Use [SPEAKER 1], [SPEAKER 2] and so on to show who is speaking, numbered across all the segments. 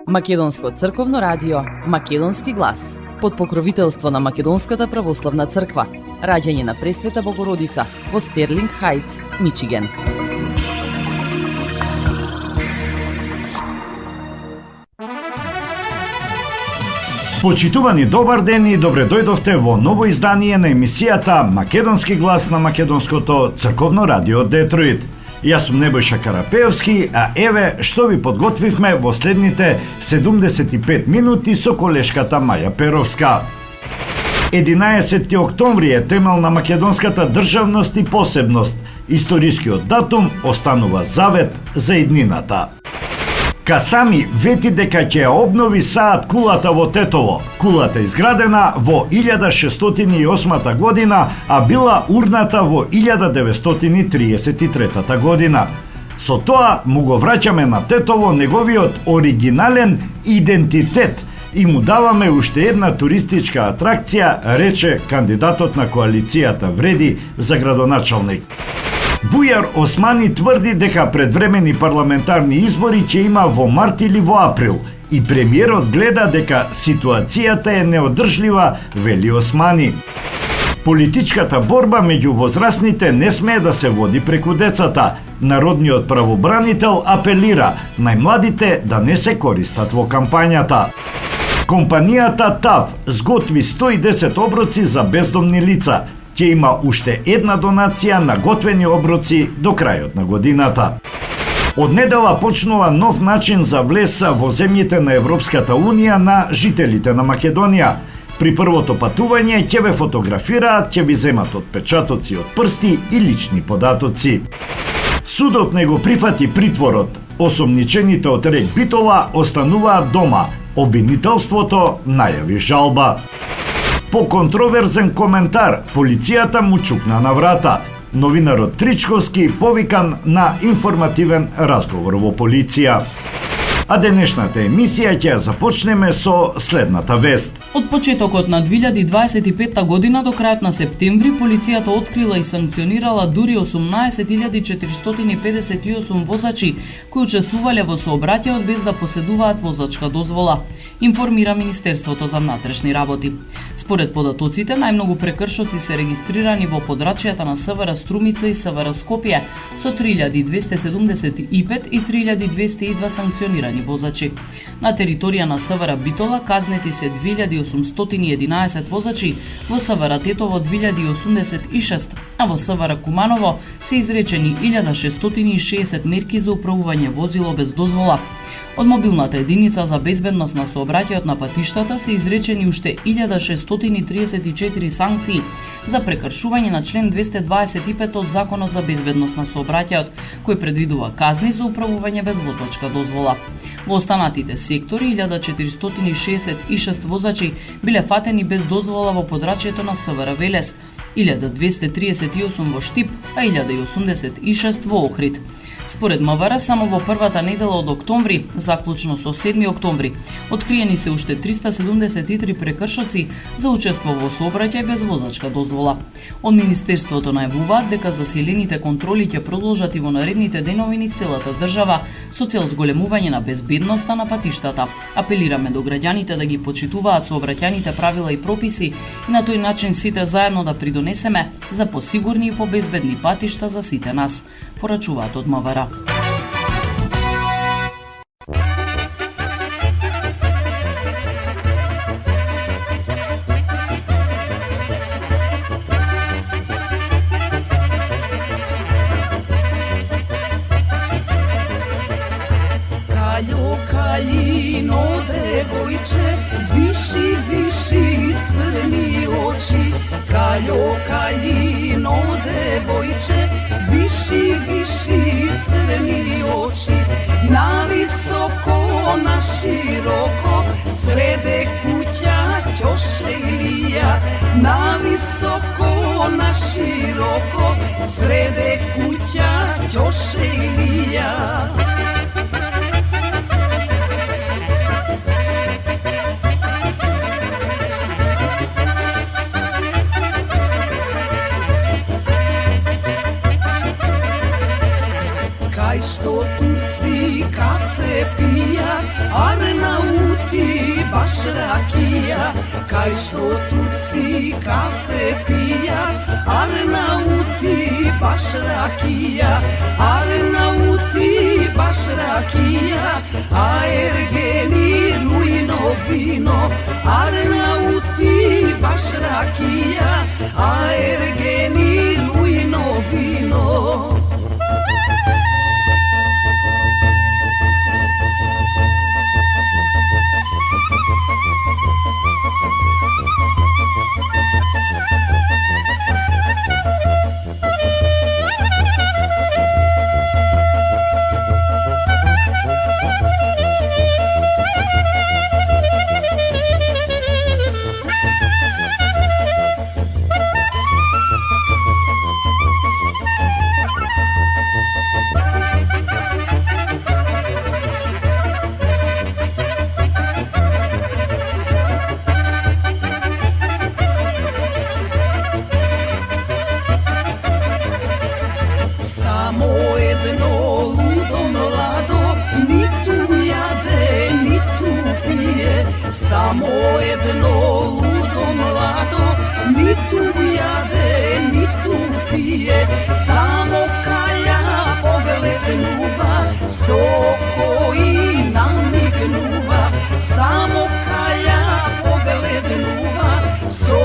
[SPEAKER 1] Македонско црковно радио, Македонски глас, под покровителство на Македонската православна црква, раѓање на Пресвета Богородица во Стерлинг Хајтс, Мичиген.
[SPEAKER 2] Почитувани, добар ден и добре дојдовте во ново издание на емисијата Македонски глас на Македонското црковно радио Детройт. Јас сум Небојша Карапеевски, а еве што ви подготвивме во следните 75 минути со колешката Маја Перовска. 11 октомври е темел на македонската државност и посебност. Историскиот датум останува завет за иднината. Касами вети дека ќе обнови саат кулата во Тетово. Кулата изградена во 1608 година, а била урната во 1933 година. Со тоа му го враќаме на Тетово неговиот оригинален идентитет и му даваме уште една туристичка атракција, рече кандидатот на коалицијата Вреди за градоначалник. Бујар Османи тврди дека предвремени парламентарни избори ќе има во март или во април и премиерот гледа дека ситуацијата е неодржлива, вели Османи. Политичката борба меѓу возрастните не смее да се води преку децата. Народниот правобранител апелира најмладите да не се користат во кампањата. Компанијата ТАВ сготви 110 оброци за бездомни лица. Ќе има уште една донација на готвени оброци до крајот на годината. Од недела почнува нов начин за влез во земјите на Европската Унија на жителите на Македонија. При првото патување ќе ве фотографираат, ќе ви земат отпечатоци од прсти и лични податоци. Судот не го прифати притворот. Осомничените од Рек Битола остануваат дома. Обвинителството најави жалба. По контроверзен коментар, полицијата му чукна на врата. Новинарот Тричковски повикан на информативен разговор во полиција. А денешната емисија ќе ја започнеме со следната вест.
[SPEAKER 3] Од почетокот на 2025 година до крајот на септември, полицијата открила и санкционирала дури 18.458 возачи кои учествувале во сообраќајот без да поседуваат возачка дозвола, информира Министерството за внатрешни работи. Според податоците, најмногу прекршоци се регистрирани во подрачјата на СВР Струмица и СВР Скопје со 3275 и 3202 санкционирани возачи. На територија на СВР Битола казнети се 2811 возачи, во СВР Тетово 2086, а во СВР Куманово се изречени 1660 мерки за управување возило без дозвола. Од мобилната единица за безбедност на сообраќајот на патиштата се изречени уште 1634 санкции за прекршување на член 225 од Законот за безбедност на сообраќајот, кој предвидува казни за управување без возачка дозвола. Во останатите сектори 1466 возачи биле фатени без дозвола во подрачјето на СВР Велес, 1238 во Штип, а 1086 во Охрид. Според МВР, само во првата недела од октомври, заклучно со 7 октомври, откриени се уште 373 прекршоци за учество во сообраќај без возачка дозвола. Од Министерството најавуваат дека засилените контроли ќе продолжат и во наредните денови низ целата држава со цел зголемување на безбедноста на патиштата. Апелираме до граѓаните да ги почитуваат сообраќајните правила и прописи и на тој начин сите заедно да придонесеме за посигурни и побезбедни патишта за сите нас, порачуваат од МВР.
[SPEAKER 4] Каљо, каљино, девојче, виши, виши црни очи. Каљо, каљино, девојче, виши, виши црни очи. На високо, на широко, среде куќа ќоше илија. На високо, на широко, среде куќа ќоше илија. Кај што турци кафе пију, баш ракија, кај што турци кафе пија, Арнаути баш ракија, Арнаути баш ракија, а Ергени руино вино, Арнаути баш ракија, а Ергени руино вино. Само едно лудо младо, ниту јаде, ниту пие. Само едно лудо младо, ниту јаде, ниту пие. Само каја погледнува, со кои намигнува. Само каја погледнува, со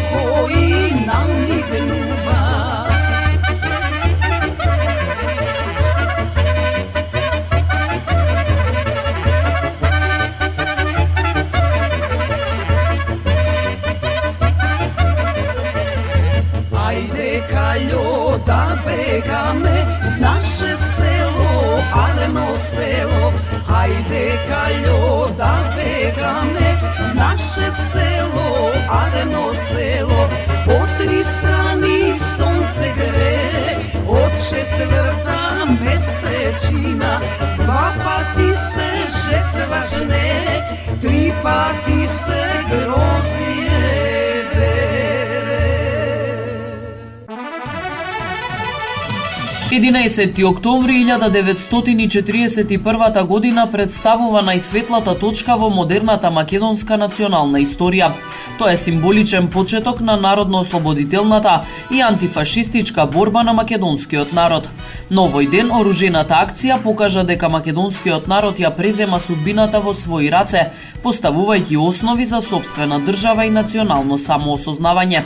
[SPEAKER 4] кои намигнува. Ајде каљо да бегаме, наше село, Арно село. Ајде каљо да бегаме, наше село, Арно село. Од три страни сонце гре, од четврта месечина. Два пати се жетва жне, три пати се грозие бере.
[SPEAKER 3] 11 октомври 1941 година представува најсветлата точка во модерната македонска национална историја. Тоа е символичен почеток на народно-ослободителната и антифашистичка борба на македонскиот народ. Но овој ден оружената акција покажа дека македонскиот народ ја презема судбината во своји раце, поставувајќи основи за сопствена држава и национално самоосознавање.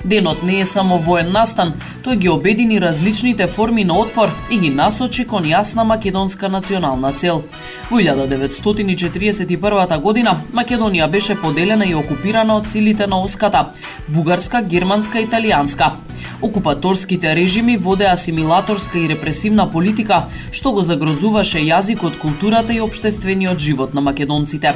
[SPEAKER 3] Денот не е само воен настан, тој ги обедини различните форми на отпор и ги насочи кон јасна македонска национална цел. Во 1941 година Македонија беше поделена и окупирана од силите на Оската – бугарска, германска и италијанска. Окупаторските режими водеа асимилаторска и репресивна политика, што го загрозуваше јазикот, културата и општествениот живот на македонците.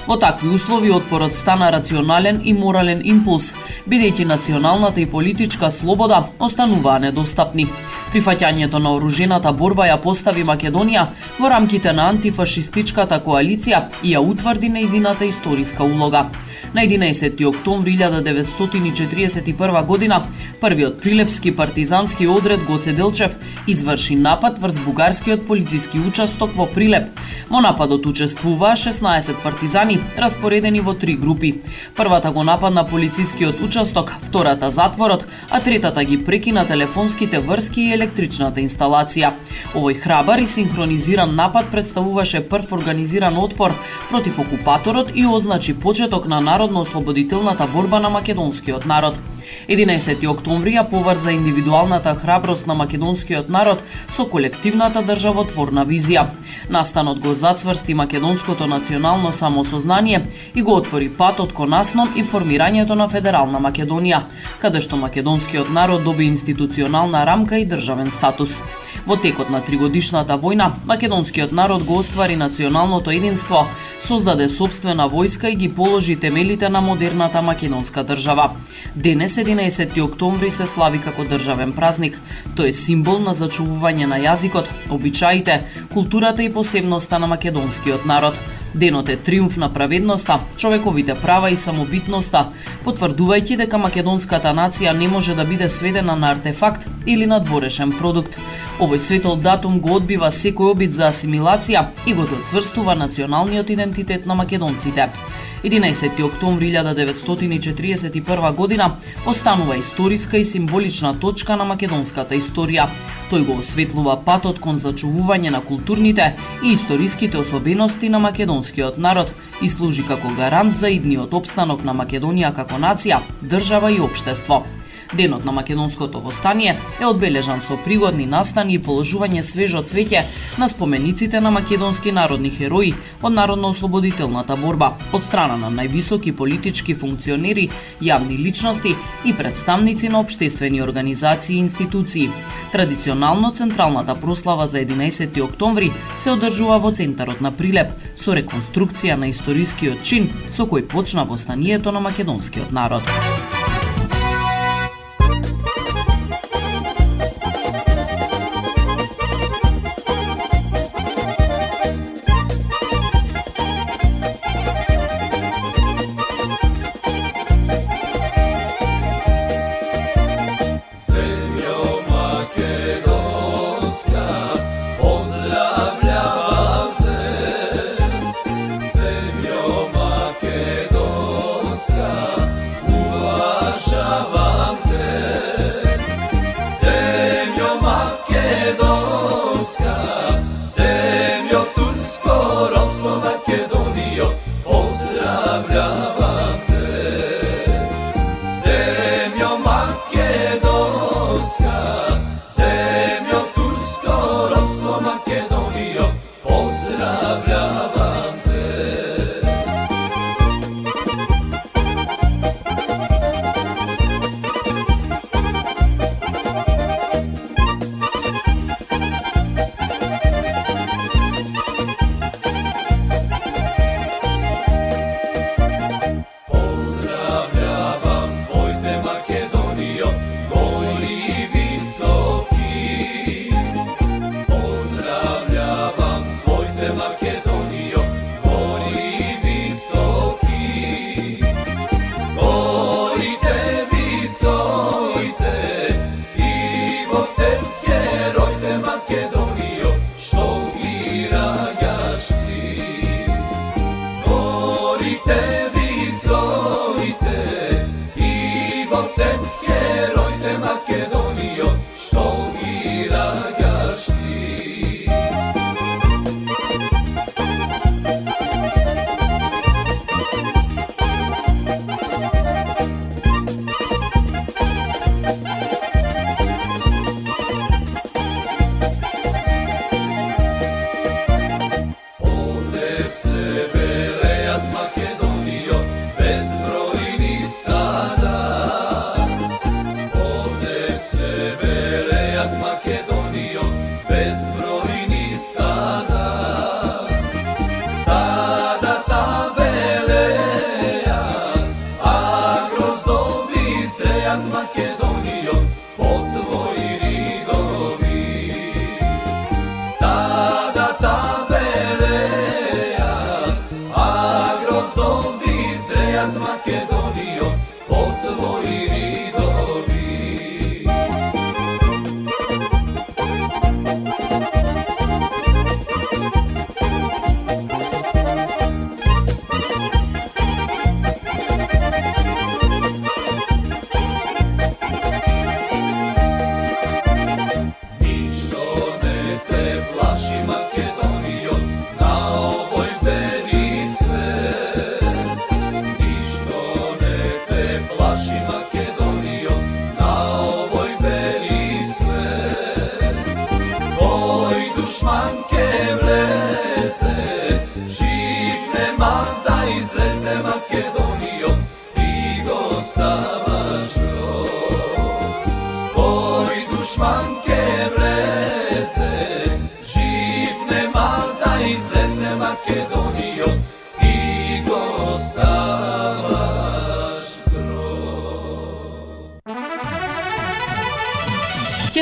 [SPEAKER 3] Во такви услови отпорот стана рационален и морален импулс, бидејќи националната и политичка слобода остануваа недостапни. Прифаќањето на оружената борба ја постави Македонија во рамките на антифашистичката коалиција и ја утврди нејзината историска улога. На 11 октомври 1941 година првиот прилепски партизански одред Гоце Делчев изврши напад врз бугарскиот полициски участок во Прилеп. Во нападот учествуваа 16 партизани распоредени во три групи. Првата го нападна полицискиот участок, втората затворот, а третата ги прекина телефонските врски и електричната инсталација. Овој храбар и синхронизиран напад представуваше прв организиран отпор против окупаторот и означи почеток на народно-ослободителната борба на македонскиот народ. 11 октомври ја поврза индивидуалната храброст на македонскиот народ со колективната државотворна визија. Настанот го зацврсти македонското национално самосознание и го отвори патот кон насном и формирањето на Федерална Македонија, каде што македонскиот народ доби институционална рамка и државен статус. Во текот на тригодишната војна, македонскиот народ го оствари националното единство, создаде сопствена војска и ги положи темелите на модерната македонска држава. Денес 11 октомври се слави како државен празник. Тој е символ на зачувување на јазикот, обичаите, културата и посебноста на македонскиот народ. Денот е триумф на праведноста, човековите права и самобитноста, потврдувајќи дека македонската нација не може да биде сведена на артефакт или на дворешен продукт. Овој светол датум го одбива секој обид за асимилација и го зацврстува националниот идентитет на македонците. 11 октомври 1941 година останува историска и символична точка на македонската историја. Тој го осветлува патот кон зачувување на културните и историските особености на македонскиот народ и служи како гарант за идниот опстанок на Македонија како нација, држава и општество. Денот на македонското востание е одбележан со пригодни настани и положување свежо цвеќе на спомениците на македонски народни херои од народно-ослободителната борба од страна на највисоки политички функционери, јавни личности и представници на општествени организации и институции. Традиционално централната прослава за 11 октомври се одржува во центарот на Прилеп со реконструкција на историскиот чин со кој почна востанието на македонскиот народ.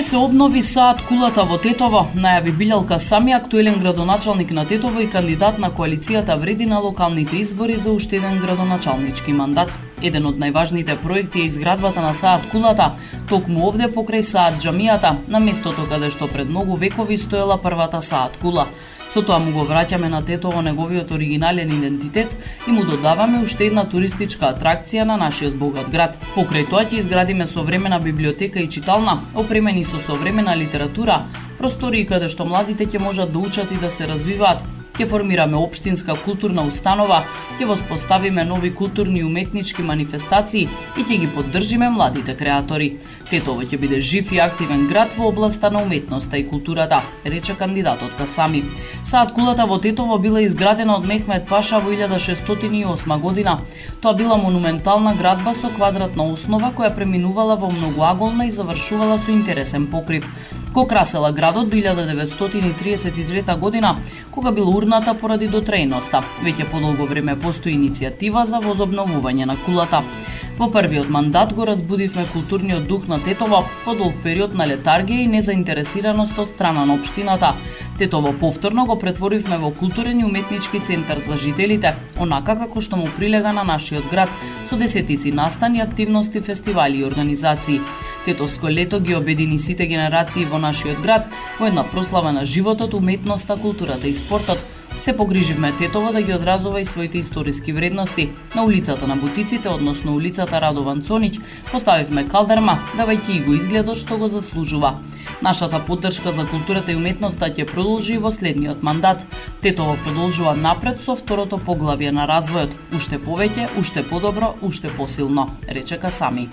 [SPEAKER 3] Ќе се обнови саат кулата во Тетово, најави Билјалка Сами, актуелен градоначалник на Тетово и кандидат на коалицијата Вреди на локалните избори за уште еден градоначалнички мандат. Еден од најважните проекти е изградбата на саат кулата, токму овде покрај саат џамијата, на местото каде што пред многу векови стоела првата саат кула. Со тоа му го враќаме на тетово неговиот оригинален идентитет и му додаваме уште една туристичка атракција на нашиот богат град. Покрај тоа ќе изградиме современа библиотека и читална, опремени со современа литература, простории каде што младите ќе можат да учат и да се развиваат. Ќе формираме општинска културна установа, ќе воспоставиме нови културни и уметнички манифестации и ќе ги поддржиме младите креатори. Тетово ќе биде жив и активен град во областа на уметноста и културата, рече кандидатот Касами. Саат кулата во Тетово била изградена од Мехмед Паша во 1608 година. Тоа била монументална градба со квадратна основа која преминувала во многоаголна и завршувала со интересен покрив. Го красела градот до 1933 година, кога била урната поради дотрејноста. Веќе подолго време постои иницијатива за возобновување на кулата. Во првиот мандат го разбудивме културниот дух на Тетово по долг период на летаргија и незаинтересираност од страна на општината. Тетово повторно го претворивме во културен и уметнички центар за жителите, онака како што му прилега на нашиот град, со десетици настани, активности, фестивали и организации. Тетовско лето ги обедини сите генерации во нашиот град во една прослава на животот, уметноста, културата и спортот. Се погриживме Тетово да ги одразува и своите историски вредности. На улицата на Бутиците, односно улицата Радован Цонич, поставивме калдерма, давајќи и го изгледот што го заслужува. Нашата поддршка за културата и уметноста ќе продолжи во следниот мандат. Тетово продолжува напред со второто поглавје на развојот. Уште повеќе, уште подобро, уште посилно, рече Касами.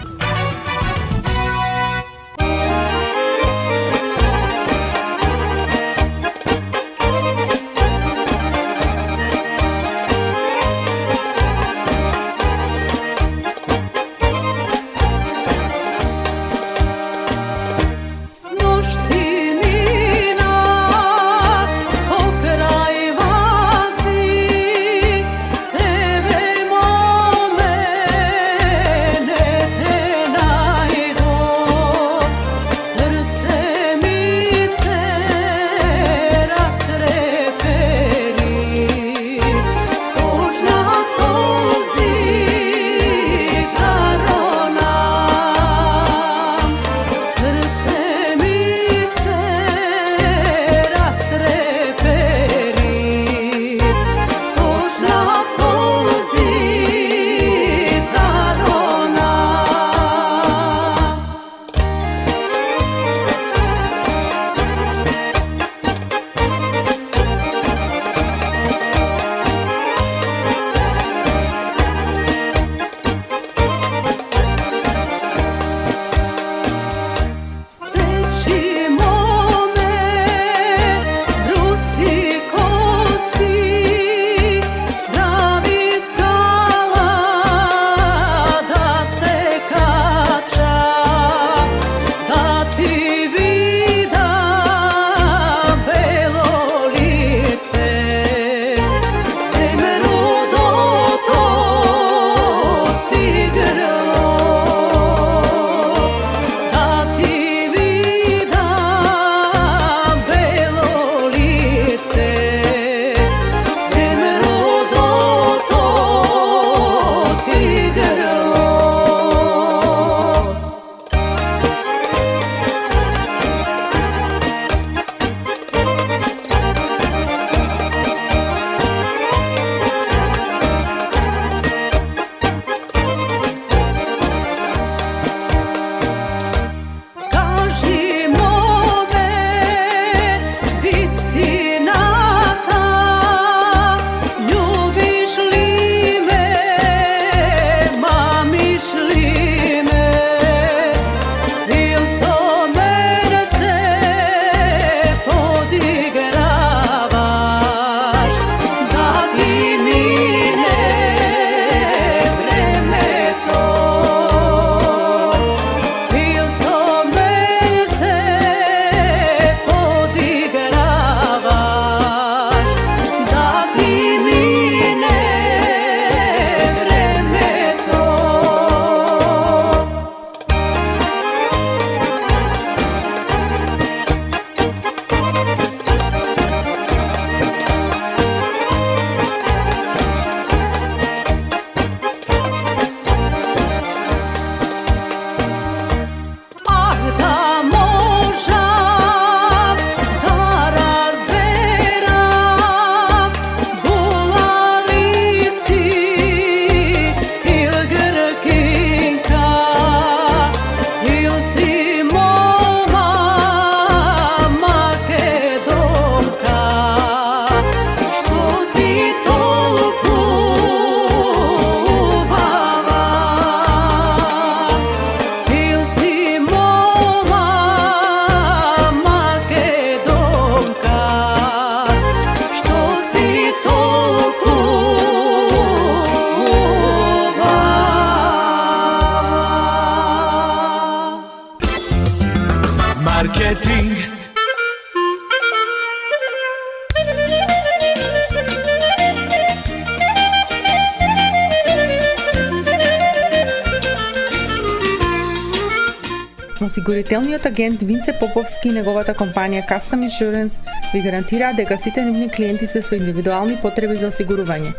[SPEAKER 5] осигурителниот агент Винце Поповски и неговата компанија Custom Insurance ви гарантираат дека сите нивни клиенти се со индивидуални потреби за осигурување.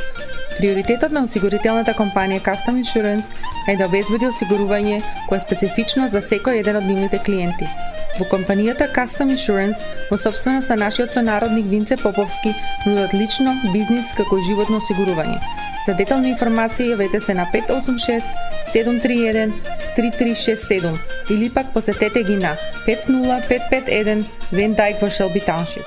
[SPEAKER 5] Приоритетот на осигурителната компанија Custom Insurance е да обезбеди осигурување кое е специфично за секој еден од нивните клиенти. Во компанијата Custom Insurance, во собственост на нашиот сонародник Винце Поповски, нудат лично, бизнис како и животно осигурување. За детални информации јавете се на 586 731 3367 или пак посетете ги на 50551 Van Dyke во Shelby Township.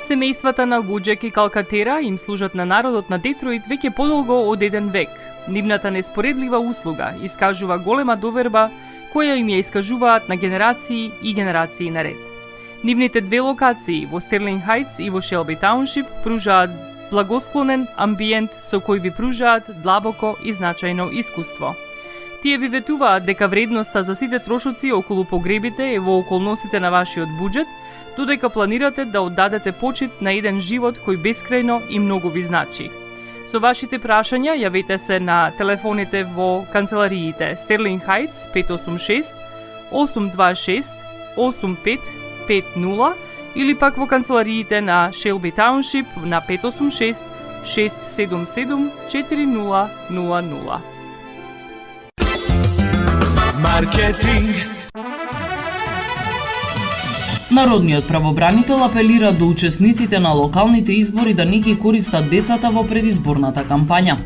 [SPEAKER 6] Семејствата на Гуџек и Калкатера им служат на народот на Детройт веќе подолго од еден век. Нивната неспоредлива услуга искажува голема доверба која им ја искажуваат на генерации и генерации наред. Нивните две локации во Стерлинг Хајтс и во Шелби Тауншип пружаат благосклонен амбиент со кој ви пружаат длабоко и значајно искуство. Тие ви ветуваат дека вредноста за сите трошоци околу погребите е во околностите на вашиот буџет, додека планирате да оддадете почит на еден живот кој бескрајно и многу ви значи. Со вашите прашања јавете се на телефоните во канцелариите Стерлинг Хајтс 586 826 8550 или пак во канцелариите на Шелби Тауншип на 586 677 4000.
[SPEAKER 7] Маркетинг.
[SPEAKER 3] Народниот правобранител апелира до учесниците на локалните избори да не ги користат децата во предизборната кампања.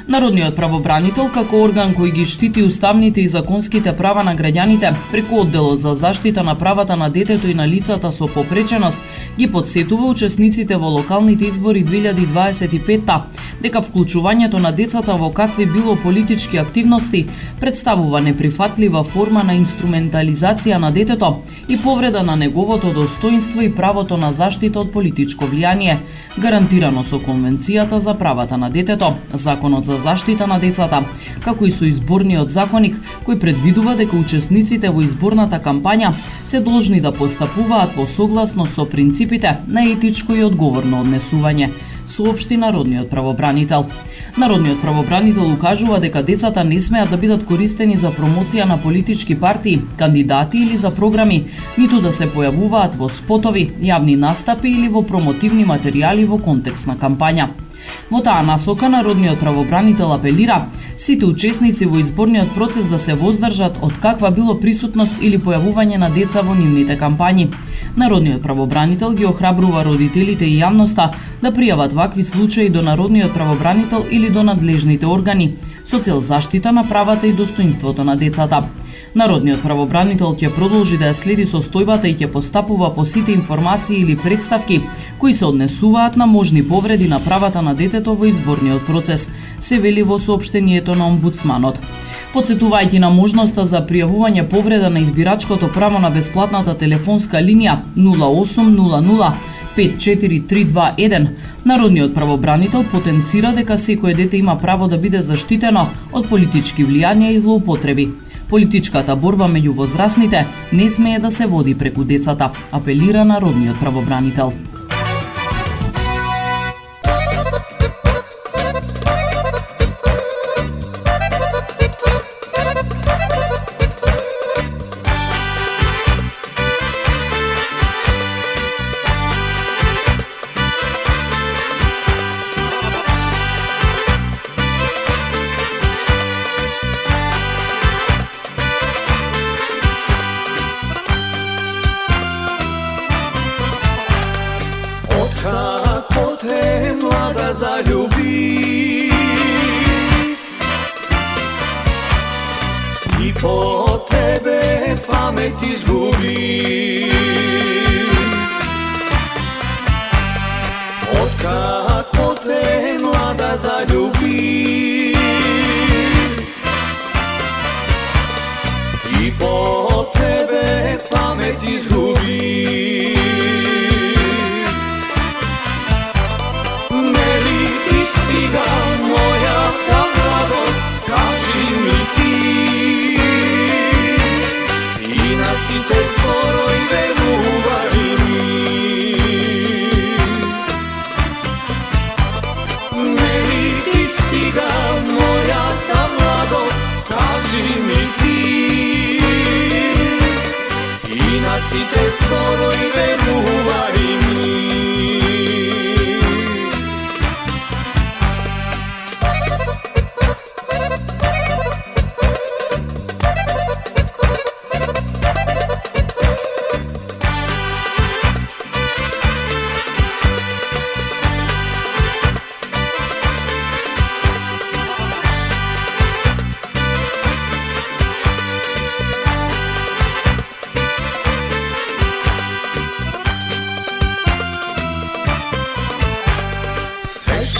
[SPEAKER 3] Народниот правобранител, како орган кој ги штити уставните и законските права на граѓаните, преку одделот за заштита на правата на детето и на лицата со попреченост, ги подсетува учесниците во локалните избори 2025 дека вклучувањето на децата во какви било политички активности представува неприфатлива форма на инструментализација на детето и повреда на неговото достоинство и правото на заштита од политичко влијание, гарантирано со Конвенцијата за правата на детето, Законот за заштита на децата, како и со изборниот законник кој предвидува дека учесниците во изборната кампања се должни да постапуваат во согласност со принципите на етичко и одговорно однесување, соопшти народниот правобранител. Народниот правобранител укажува дека децата не смеат да бидат користени за промоција на политички партии, кандидати или за програми, ниту да се појавуваат во спотови, јавни настапи или во промотивни материјали во контекст на кампања. Во таа насока народниот правобранител апелира сите учесници во изборниот процес да се воздржат од каква било присутност или појавување на деца во нивните кампањи. Народниот правобранител ги охрабрува родителите и јавноста да пријават вакви случаи до народниот правобранител или до надлежните органи со цел заштита на правата и достоинството на децата. Народниот правобранител ќе продолжи да ја следи состојбата и ќе постапува по сите информации или представки кои се однесуваат на можни повреди на правата на детето во изборниот процес, се вели во соопштението на омбудсманот. Подсетувајќи на можноста за пријавување повреда на избирачкото право на бесплатната телефонска линија 0800 54321, народниот правобранител потенцира дека секое дете има право да биде заштитено од политички влијанија и злоупотреби. Политичката борба меѓу возрастните не смее да се води преку децата, апелира народниот правобранител.
[SPEAKER 7] Како те млада залюби и по тебе памет изгуби. Откако те млада залюби и по тебе памет изгуби. Стига мојата младост, кажи ми ти, и на сите зборој верувај ми. Нели ти стига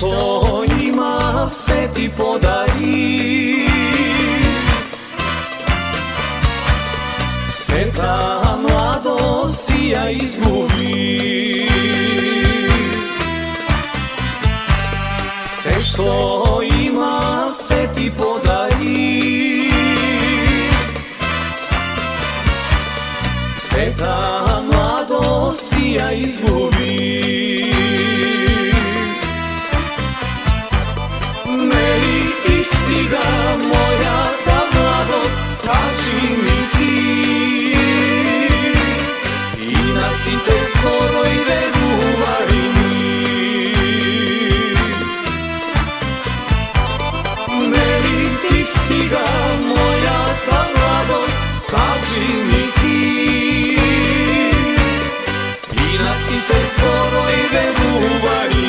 [SPEAKER 7] što ima se ti podari. Sve ta mladost si ja izgubi. Sve što ima se ti podari. Sve ta mladost si ja izgubi. Meni ti stiga moja ta mladost, kaži mi ti. I nasite skoro i veruvaj mi. Meni ti stiga moja ta mladost, kaži mi ti. I nasite skoro i veruvaj mi.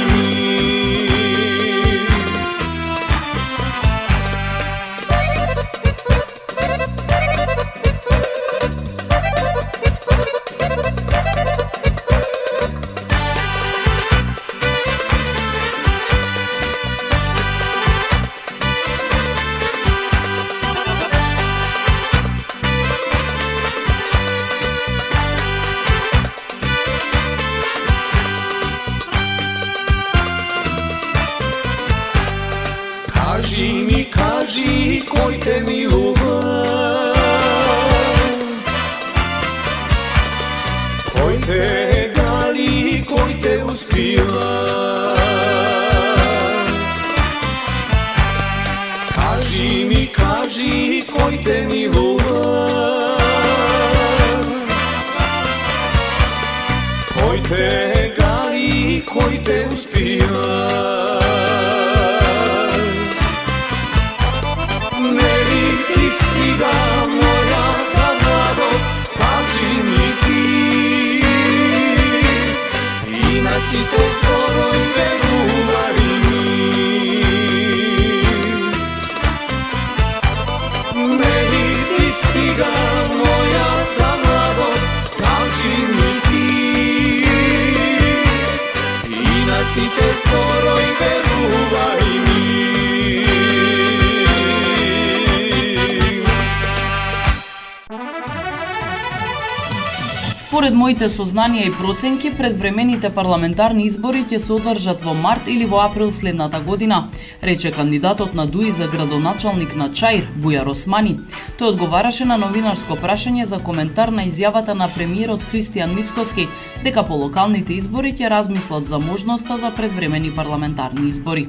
[SPEAKER 7] Kaži koj te milува, koj te gali, koj te uspива. Kaži koj te milува, koj te gali, koj te uspива. Stiga moja ta mladost, kaži mi ti. I nasite skoro i veruvaj mi. Meni ti stiga moja ta mladost, kaži mi ti. I nasite skoro i veruvaj mi.
[SPEAKER 3] Според моите сознанија и проценки, предвремените парламентарни избори ќе се одржат во март или во април следната година, рече кандидатот на ДУИ за градоначалник на Чаир, Бујар Османи. Тој одговараше на новинарско прашање за коментар на изјавата на премиерот Христијан Мицкоски дека по локалните избори ќе размислат за можноста за предвремени парламентарни избори.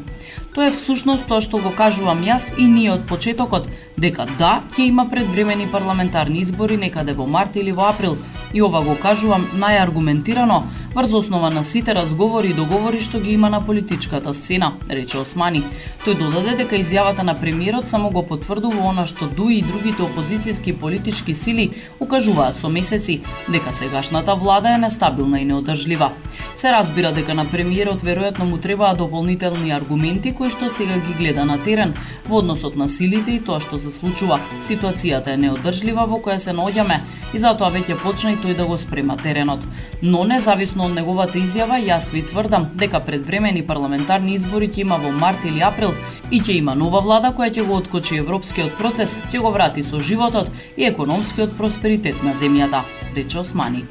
[SPEAKER 3] Тоа е всушност тоа што го кажувам јас и ние од почетокот, дека да, ќе има предвремени парламентарни избори некаде во март или во април, и ова го кажувам најаргументирано врз основа на сите разговори и договори што ги има на политичката сцена, рече Османи. Тој додаде дека изјавата на премиерот само го потврдува она што ДУИ и другите опозицијски политички сили укажуваат со месеци, дека сегашната влада е нестабилна и неодржлива. Се разбира дека на премиерот веројатно му требаат дополнителни аргументи кои што сега ги гледа на терен во односот на силите и тоа што се случува. Ситуацијата е неодржлива во која се наоѓаме и затоа веќе почна и тој да го спрема теренот. Но независно од неговата изјава, јас ви тврдам дека предвремени парламентарни избори ќе има во март или април и ќе има нова влада која ќе го откочи европскиот процес, ќе го врати со животот и економскиот просперитет на земјата, рече Османи.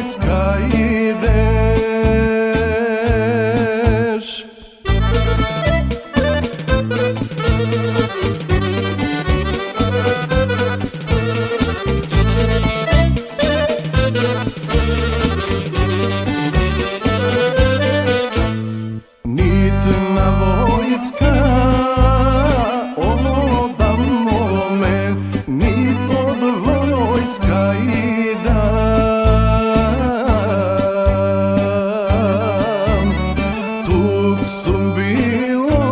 [SPEAKER 8] војска идеш. Нит на војска одам момен, нит од војска идам. Тук сум било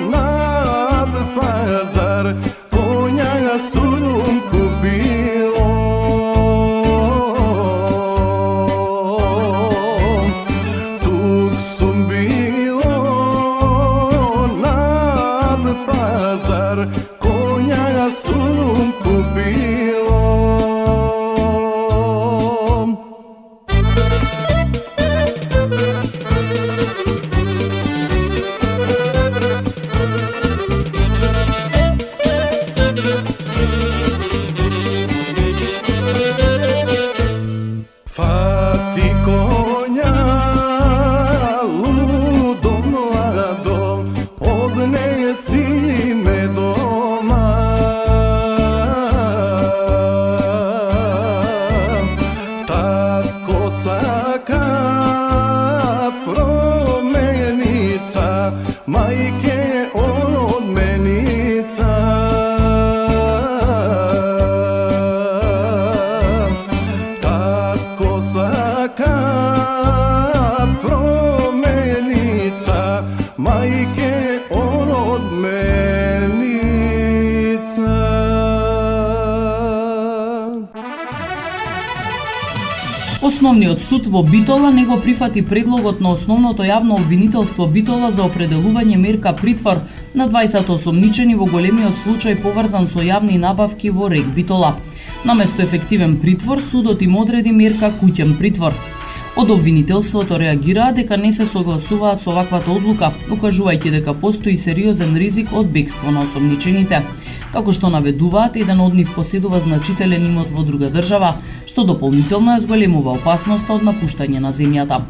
[SPEAKER 8] над пазар, коња сум купило. Тук сум било над пазар, коња сум купило. Фати коња лудо младо, однеси ме дома. Татко сака променица, мајке одменица. Татко сака променица, мајке одменица.
[SPEAKER 3] Основниот суд во Битола не го прифати предлогот на основното јавно обвинителство Битола за определување мерка притвор на 20 осомничени во големиот случај поврзан со јавни набавки во РЕК Битола. Наместо ефективен притвор, судот им одреди мерка куќен притвор. Од обвинителството реагираа дека не се согласуваат со ваквата одлука, укажувајќи дека постои сериозен ризик од бегство на осомничените. Како што наведуваат, еден од нив поседува значителен имот во друга држава, што дополнително ја зголемува опасноста од напуштање на земјата.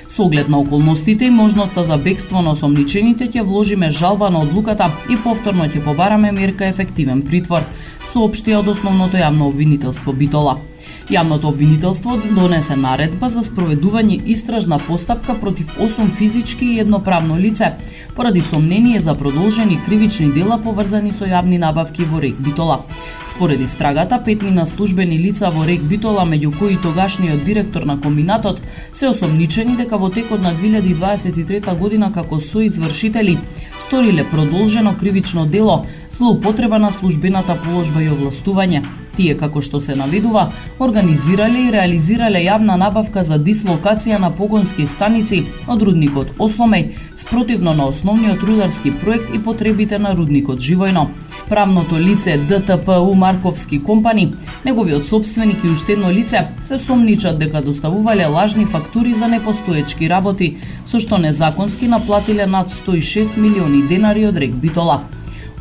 [SPEAKER 3] Со оглед на околностите и можноста за бегство на осомничените ќе вложиме жалба на одлуката и повторно ќе побараме мерка ефективен притвор, соопштија од основното јавно обвинителство Битола. Јавното обвинителство донесе наредба за спроведување истражна постапка против 8 физички и едно правно лице поради сомнение за продолжени кривични дела поврзани со јавни набавки во РЕК Битола. Според истрагата, 5 службени лица во РЕК Битола, меѓу кои тогашниот директор на комбинатот, се осомничени дека во текот на 2023 година како соизвршители сториле продолжено кривично дело, злоупотреба на службената положба и овластување. Тие, како што се наведува, организирале и реализирале јавна набавка за дислокација на погонски станици од рудникот Осломеј, спротивно на основниот рударски проект и потребите на рудникот Живојно. Правното лице ДТПУ Марковски компани, неговиот собственик и уште едно лице, се сомничат дека доставувале лажни фактури за непостоечки работи, со што незаконски наплатиле над 106 милиони денари од РЕК Битола.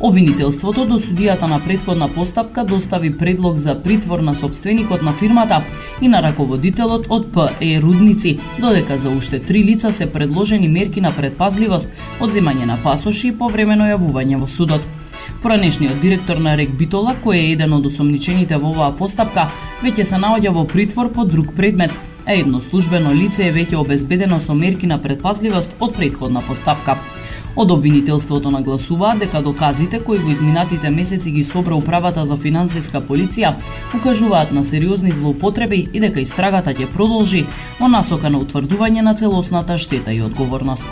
[SPEAKER 3] Обвинителството до судијата на претходна постапка достави предлог за притвор на собственикот на фирмата и на раководителот од ПЕ Рудници, додека за уште 3 лица се предложени мерки на предпазливост, одземање на пасоши и повремено јавување во судот. Поранешниот директор на РЕК Битола, кој е еден од осомничените во оваа постапка, веќе се наоѓа во притвор по друг предмет, а едно службено лице е веќе обезбедено со мерки на предпазливост од претходна постапка. Од обвинителството нагласуваат дека доказите кои во изминатите месеци ги собра Управата за финансиска полиција укажуваат на сериозни злоупотреби и дека истрагата ќе продолжи во насока на утврдување на целосната штета и одговорност.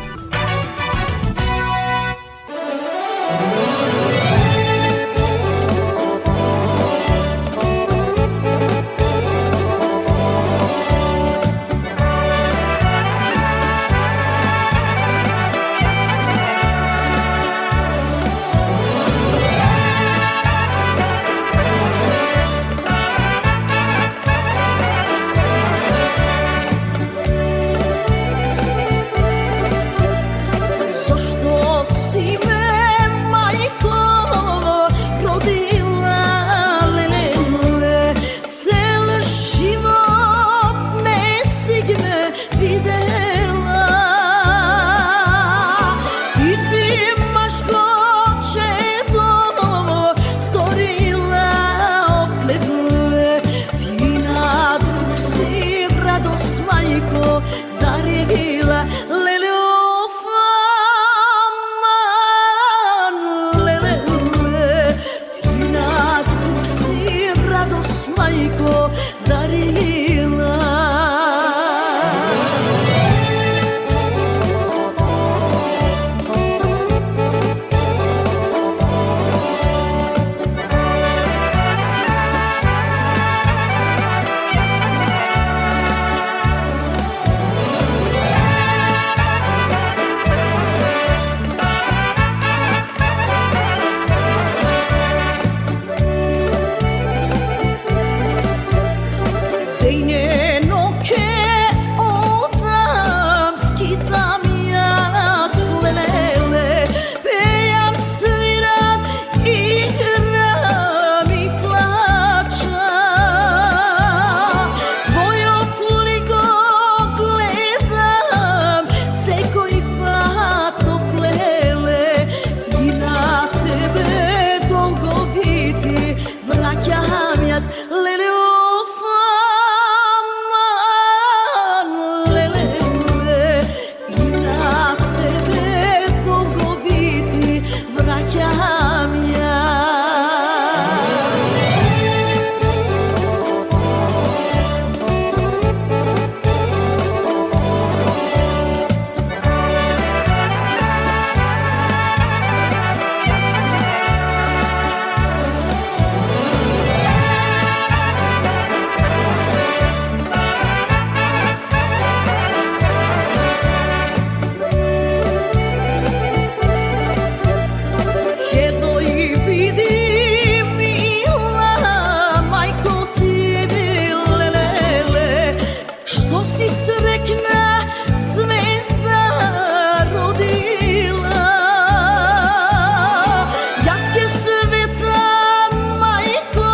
[SPEAKER 4] njeno ke odam, skitam jas lelele, pejam, sviram, igram i plačam. Tvojot ligo gledam, sekoj patov lele, i na tebe dolgo biti, vraćam jas lele ofaman, lele, i na tebe dolgo biti, vraćam jas. Jedno i vidi mila, majko ti lelele, što si srekna zvezda rodila. Jaske sveta, majko,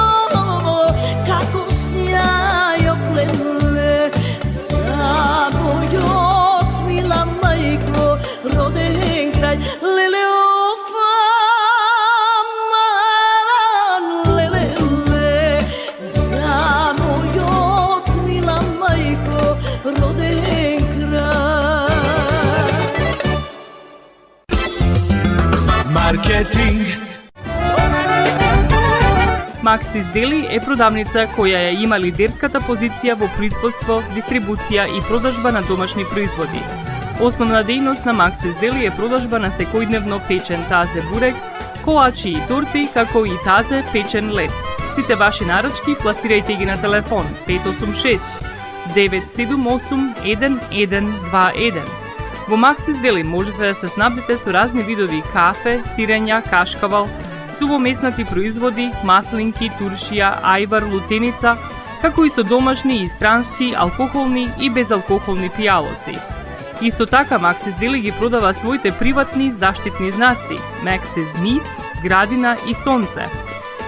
[SPEAKER 4] kako sjajo flele, za mojot mila majko, roden kraj lele ofaman, lele, za mojot mila majko, roden kraj.
[SPEAKER 7] Маркетинг.
[SPEAKER 6] Maxis Deli е продавница која ја има лидерската позиција во производство, дистрибуција и продажба на домашни производи. Основна дејност на Maxis Deli е продажба на секојдневно печен тазе бурек, колачи и торти, како и тазе печен лед. Сите ваши наручки пласирајте ги на телефон 586 978 1121. Во Maxis Deli можете да се снабдите со разни видови кафе, сирења, кашкавал, сувомеснати производи, маслинки, туршија, ајвар, лутеница, како и со домашни и странски, алкохолни и безалкохолни пијалоци. Исто така Maxis Deli ги продава своите приватни заштитни знаци Maxis Meats, Градина и Сонце.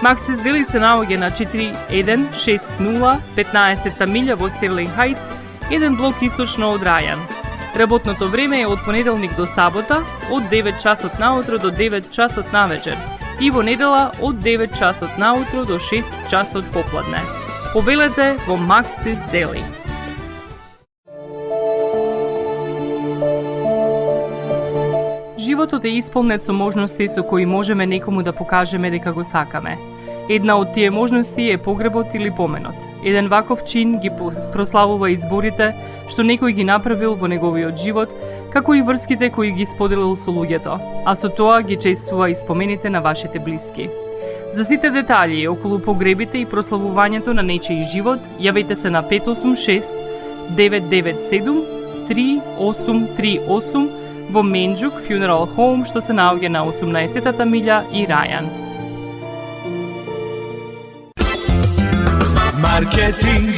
[SPEAKER 6] Maxis Deli се наоѓа на 4160 15 милја во Стерлинг Хајтс, еден блок источно од Рајан. Работното време е од понеделник до сабота, од 9 часот наутро до 9 часот навечер и во недела од 9 часот наутро до 6 часот попладне. Повелете во Maxis Deli. Животот е исполнет со можности со кои можеме некому да покажеме дека го сакаме. Една од тие можности е погребот или поменот. Еден ваков чин ги прославува изборите што некој ги направил во неговиот живот, како и врските кои ги споделил со луѓето, а со тоа ги чествува и спомените на вашите блиски. За сите детали околу погребите и прославувањето на нечиј живот, јавете се на 586 997 3838 во Менџук Funeral Home, што се наоѓа на 18-та милја и Рајан.
[SPEAKER 7] Маркетинг.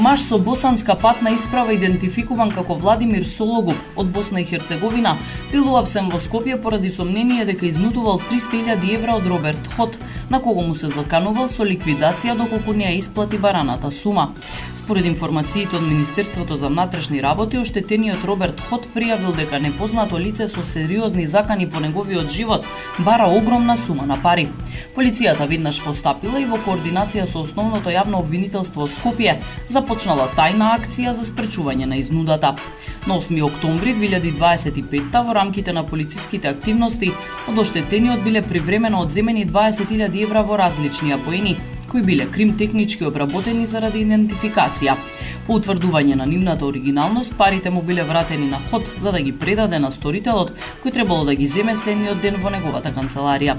[SPEAKER 3] Маж со босанска патна исправа идентификуван како Владимир Сологуб од Босна и Херцеговина бил уапсен во Скопје поради сомнение дека изнудувал 300.000 евра од Роберт Хот, на кого му се заканувал со ликвидација доколку не ја исплати бараната сума. Според информациите од Министерството за внатрешни работи, оштетениот Роберт Хот пријавил дека непознато лице со сериозни закани по неговиот живот бара огромна сума на пари. Полицијата веднаш постапила и во координација со Основното јавно обвинителство Скопје започнала тајна акција за спречување на изнудата. На 8 октомври 2025 во рамките на полициските активности од оштетениот биле привремено одземени 20.000 евра во различни апоени, кои биле крим-технички обработени заради идентификација. По утврдување на нивната оригиналност, парите му биле вратени на Хот за да ги предаде на сторителот, кој требало да ги земе следниот ден во неговата канцеларија.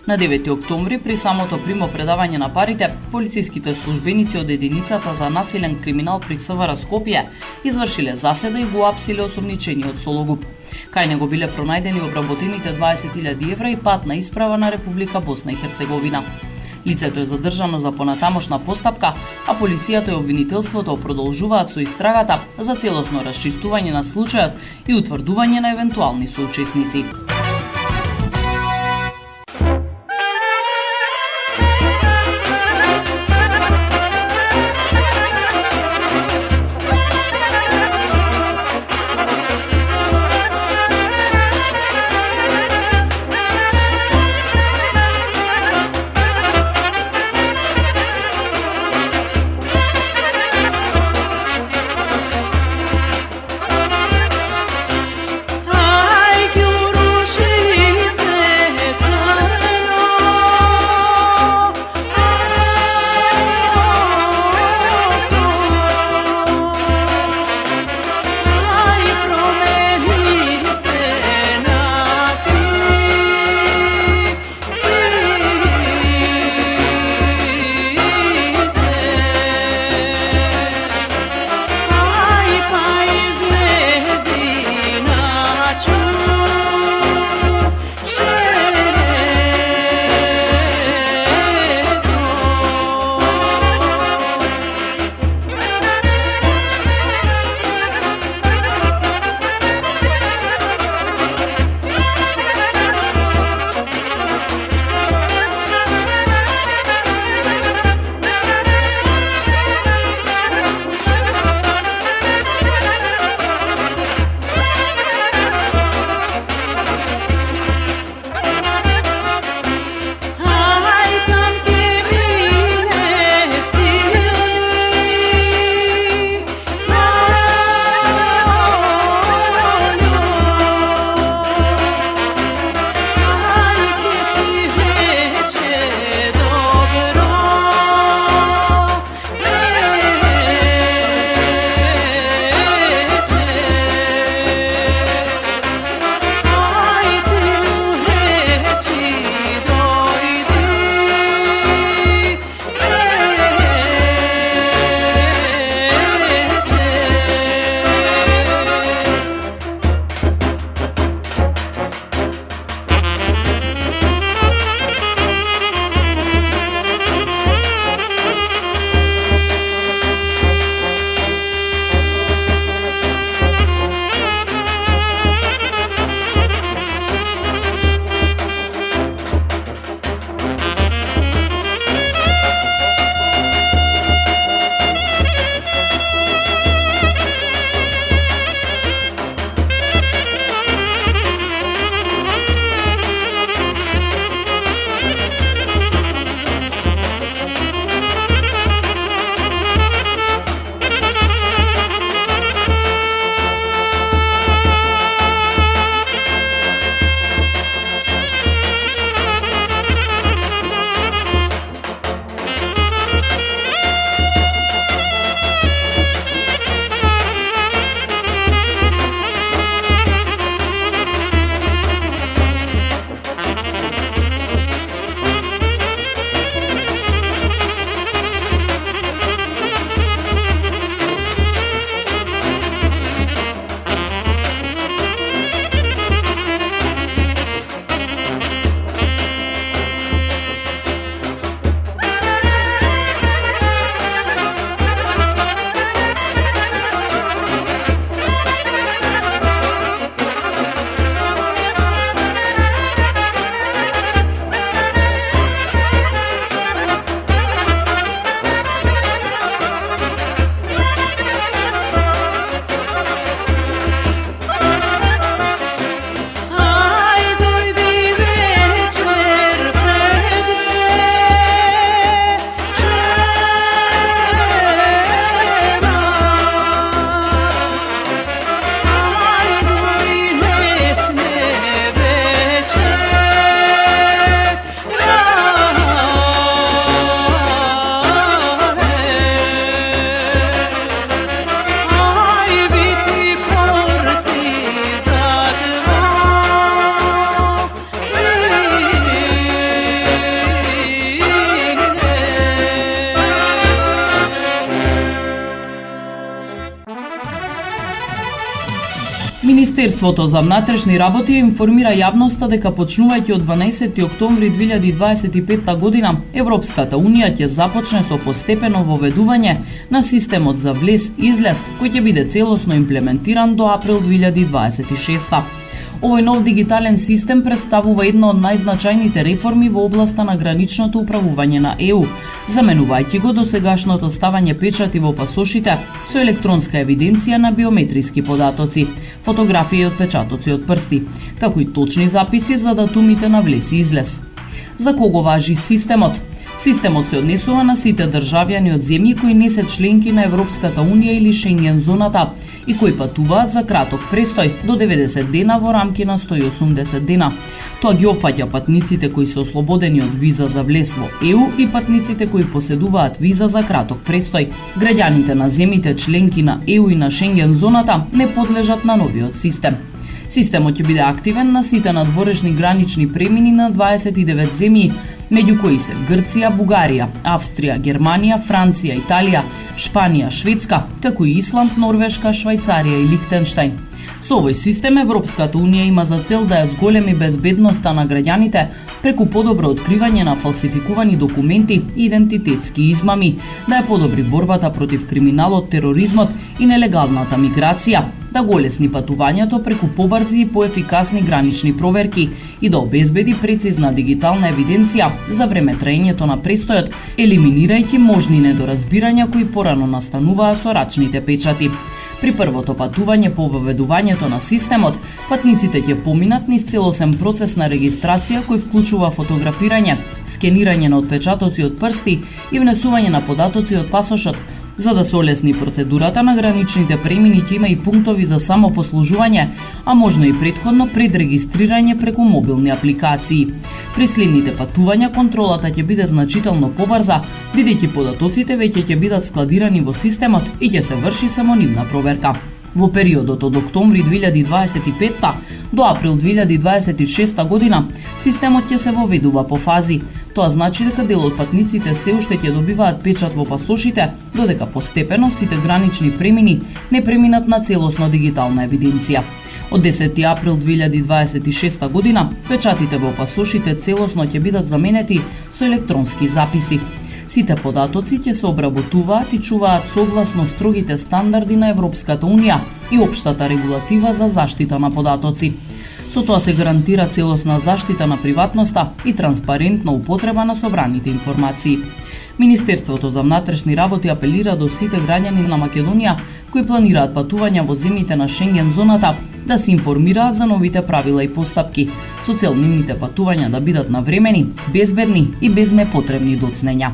[SPEAKER 3] На 9 октомври, при самото примопредавање на парите, полициските службеници од единицата за насилен криминал при СВР Скопје извршиле заседа и го апсиле осомничениот Сологуб. Кај него биле пронајдени обработените 20.000 евра и патна исправа на Република Босна и Херцеговина. Лицето е задржано за понатамошна постапка, а полицијата и обвинителството продолжуваат со истрагата за целосно расчистување на случајот и утврдување на евентуални соучесници.
[SPEAKER 4] Ai que urush
[SPEAKER 3] Министерството за внатрешни работи информира јавноста дека почнувајќи од 12 октомври 2025 година, Европската Унија ќе започне со постепено воведување на системот за влез-излез, кој ќе биде целосно имплементиран до април 2026. Овој нов дигитален систем представува една од најзначајните реформи во областа на граничното управување на ЕУ, заменувајќи го досегашното ставање печати во пасошите со електронска евиденција на биометриски податоци, фотографии и отпечатоци од прсти, како и точни записи за датумите на влез и излез. За кого важи системот? Системот се однесува на сите државјани од земји кои не се членки на Европската Унија или Шенген зоната и кои патуваат за краток престој до 90 дена во рамки на 180 дена. Тоа ги опфаќа патниците кои се ослободени од виза за влез во ЕУ и патниците кои поседуваат виза за краток престој. Граѓаните на земјите членки на ЕУ и на Шенген зоната не подлежат на новиот систем. Системот ќе биде активен на сите надворешни гранични премини на 29 земји, меѓу кои се Грција, Бугарија, Австрија, Германија, Франција, Италија, Шпанија, Шведска, како и Исланд, Норвешка, Швајцарија и Лихтенштајн. Со овој систем Европската Унија има за цел да ја зголеми безбедноста на граѓаните преку подобро откривање на фалсификувани документи и идентитетски измами, да ја подобри борбата против криминалот, тероризмот и нелегалната миграција, да го олесни патувањето преку побрзи и поефикасни гранични проверки и да обезбеди прецизна дигитална евиденција за време траењето на престојот, елиминирајќи можни недоразбирања кои порано настануваа со рачните печати. При првото патување по воведувањето на системот, патниците ќе поминат низ целосен процес на регистрација кој вклучува фотографирање, скенирање на отпечатоци од прсти и внесување на податоци од пасошот. За да се олесни процедурата на граничните премини ќе има и пунктови за самопослужување, а можно и претходно предрегистрирање преку мобилни апликации. При следните патувања контролата ќе биде значително побрза, бидејќи податоците веќе ќе бидат складирани во системот и ќе се врши само нивна проверка. Во периодот од октомври 2025 до април 2026 година, системот ќе се воведува по фази. Тоа значи дека дел од патниците се уште ќе добиваат печат во пасошите, додека постепено сите гранични премини не преминат на целосно дигитална евиденција. Од 10 април 2026 година, печатите во пасошите целосно ќе бидат заменети со електронски записи. Сите податоци ќе се обработуваат и чуваат согласно строгите стандарди на Европската Унија и општата регулатива за заштита на податоци. Со тоа се гарантира целосна заштита на приватноста и транспарентна употреба на собраните информации. Министерството за внатрешни работи апелира до сите граѓани на Македонија кои планираат патувања во земјите на Шенген зоната да се информираат за новите правила и постапки, со цел нивните патувања да бидат навремени, безбедни и без непотребни доцнења.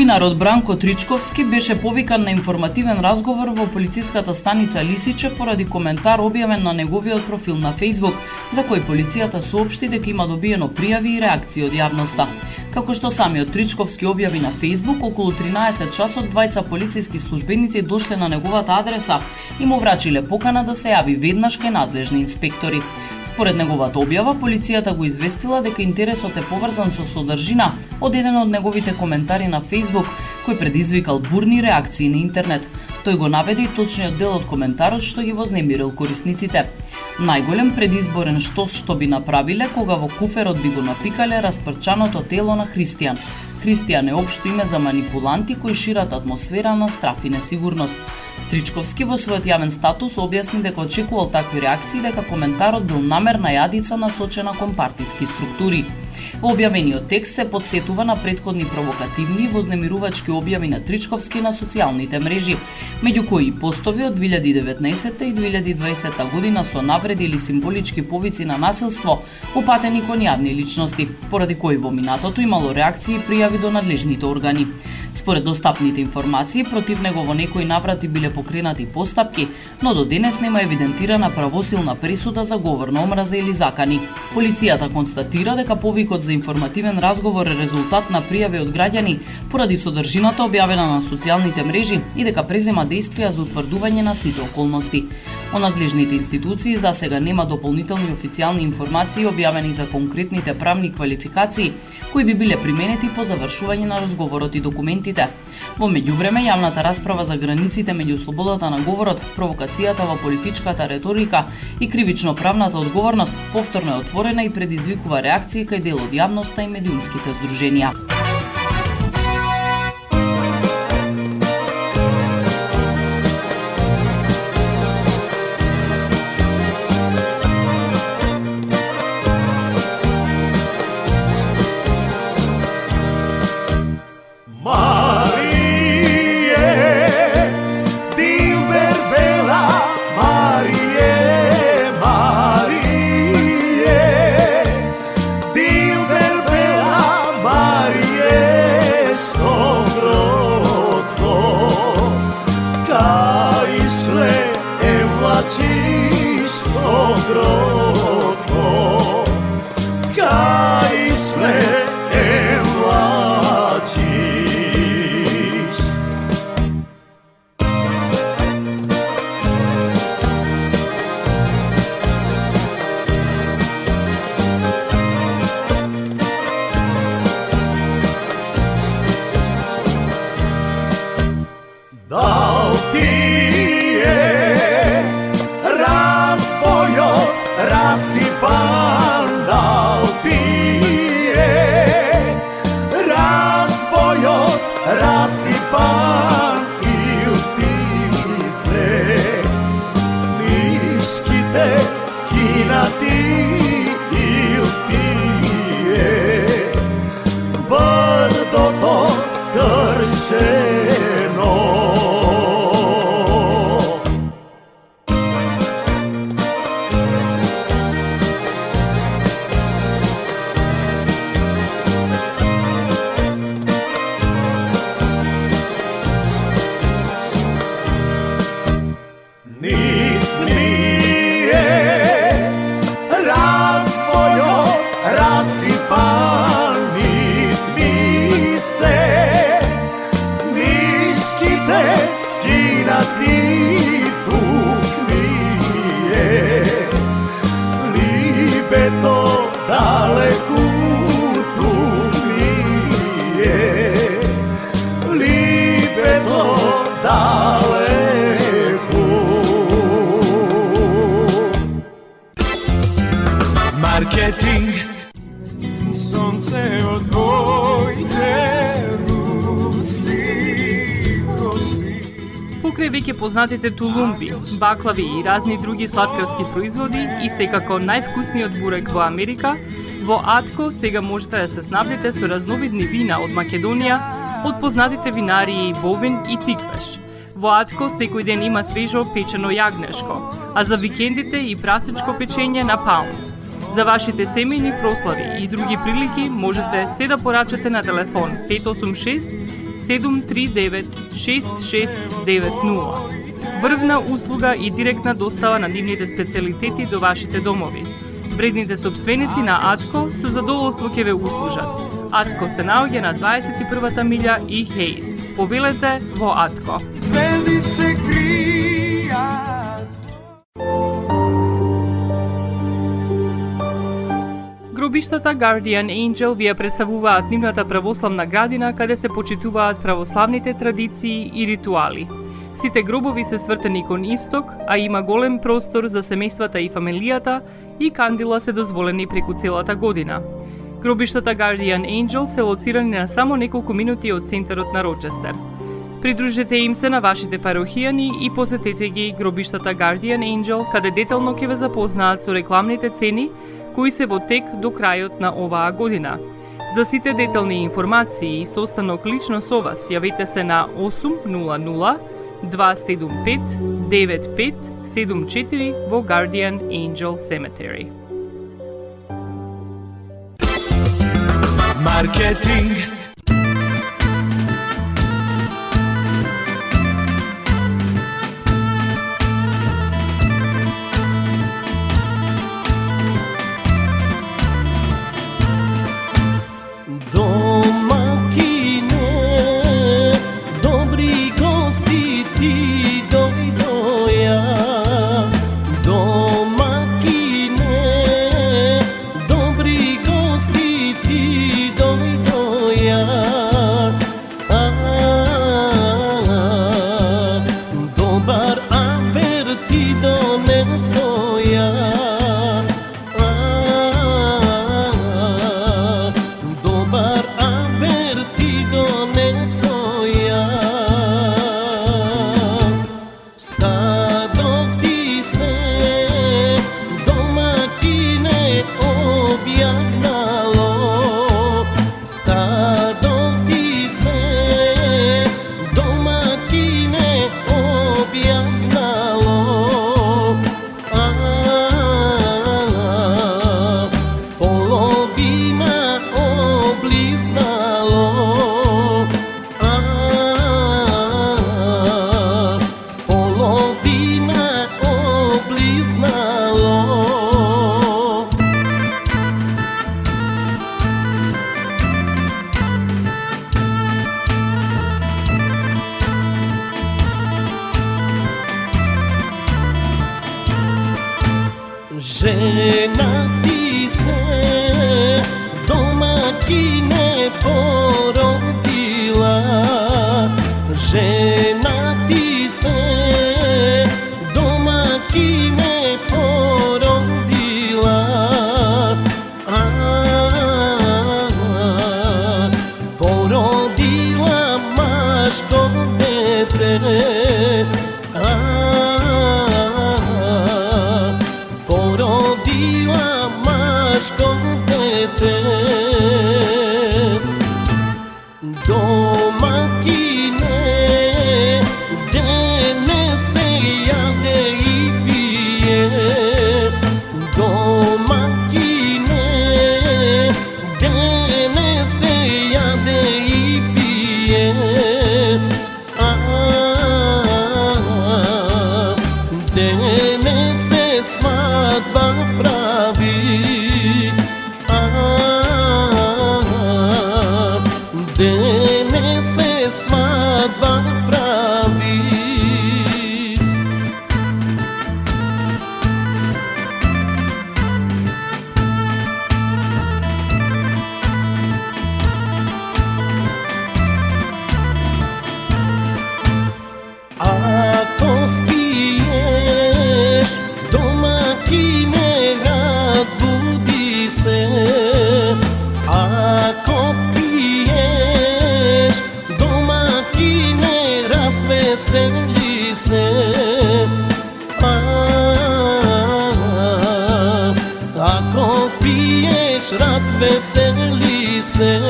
[SPEAKER 3] Новинарот Бранко Тричковски беше повикан на информативен разговор во полициската станица Лисиче поради коментар објавен на неговиот профил на Facebook, за кој полицијата соопшти дека има добиено пријави и реакции од јавноста. Како што самиот Тричковски објави на Facebook, околу 13 часот двајца полициски службеници дошле на неговата адреса и му врачиле покана да се јави веднаш кај надлежни инспектори. Според неговата објава, полицијата го известила дека интересот е поврзан со содржина од еден од неговите коментари на Facebook, кој предизвикал бурни реакции на интернет. Тој го наведе и точниот дел од коментарот што ги вознемирил корисниците. Најголем предизборен штос што би направиле кога во куферот би го напикале распрчаното тело на Христијан. Христијан е општо име за манипуланти кои шират атмосфера на страф и несигурност. Тричковски во својот јавен статус објасни дека очекувал такви реакции, дека коментарот бил намерна јадица насочена кон партиски структури. Во објавениот текст се подсетува на претходни провокативни и вознемирувачки објави на Тричковски на социјалните мрежи, меѓу кои постови од 2019 и 2020 година со навреди или символички повици на насилство упатени кон јавни личности, поради кои во минатото имало реакции и пријави до надлежните органи. Според достапните информации, против него во некои наврати биле покренати постапки, но до денес нема евидентирана правосилна пресуда за говор на омраза или закани. Полицијата констатира дека повикот за информативен разговор е резултат на пријави од граѓани поради содржината објавена на социјалните мрежи и дека презема действија за утврдување на сите околности. Од надлежните институции за сега нема дополнителни официјални информации објавени за конкретните правни квалификации кои би биле применети по завршување на разговорот и документите. Во меѓувреме, јавната расправа за границите меѓу слободата на говорот, провокацијата во политичката реторика и кривично-правната одговорност повторно е отворена и предизвикува реакции кај дел од јавноста и медиумските здруженија.
[SPEAKER 7] Marketing. Сонце од твоите руси коси.
[SPEAKER 6] Покрај веќе познатите тулумби, баклави и разни други сладкарски производи и секако највкусниот бурек во Америка, во Атко сега можете да се снабдите со разновидни вина од Македонија, од познатите винарии Бовин и Тиквеш. Во Атко секој ден има свежо печено јагнешко, а за викендите и прасничко печење на паунд. За вашите семејни прослави и други прилики можете се да порачате на телефон 586 739 6690. Врвна услуга и директна достава на нивните специјалитети до вашите домови. Вредните собственици на Атко со задоволство ќе ве услужат. Атко се наоѓа на 21-та милја и Хейс. Повелете во Атко.
[SPEAKER 7] Звезди се кријат.
[SPEAKER 6] Гробиштата Guardian Angel ви ја представуваат нивната православна градина каде се почитуваат православните традиции и ритуали. Сите гробови се свртени кон исток, а има голем простор за семејствата и фамилијата и кандила се дозволени преку целата година. Гробиштата Guardian Angel се лоцирани на само неколку минути од центарот на Рочестер. Придружете им се на вашите парохијани и посетете ги гробиштата Guardian Angel, каде детално ќе ве запознаат со рекламните цени кои се во тек до крајот на оваа година. За сите детални информации и состанок лично со вас, јавете се на 800 275 9574 во Guardian Angel Cemetery.
[SPEAKER 7] Маркетинг.
[SPEAKER 8] Домакине, добри гости ти дојдоја. Домакине, добри гости ти дојдоја. Добар абер ти донесоја. Добар абер ти донесоја. Стадо ти се домакине објавнало. Стадо ти се домакине објавнало. Половина облизнало. Половина облизнало. Жена ти се домакине породила. Жена ти се домакине породила. Породила машко дете. Породила машко дете. Домакине, дене се јаде и пие. Домакине, дене се јаде и пие. Дене се свадба прави. Дене се свадба прави. Ако спиеш, домакине, разбуди се. Ако пиеш, домакине, развесели се. Ако пиеш, развесели се.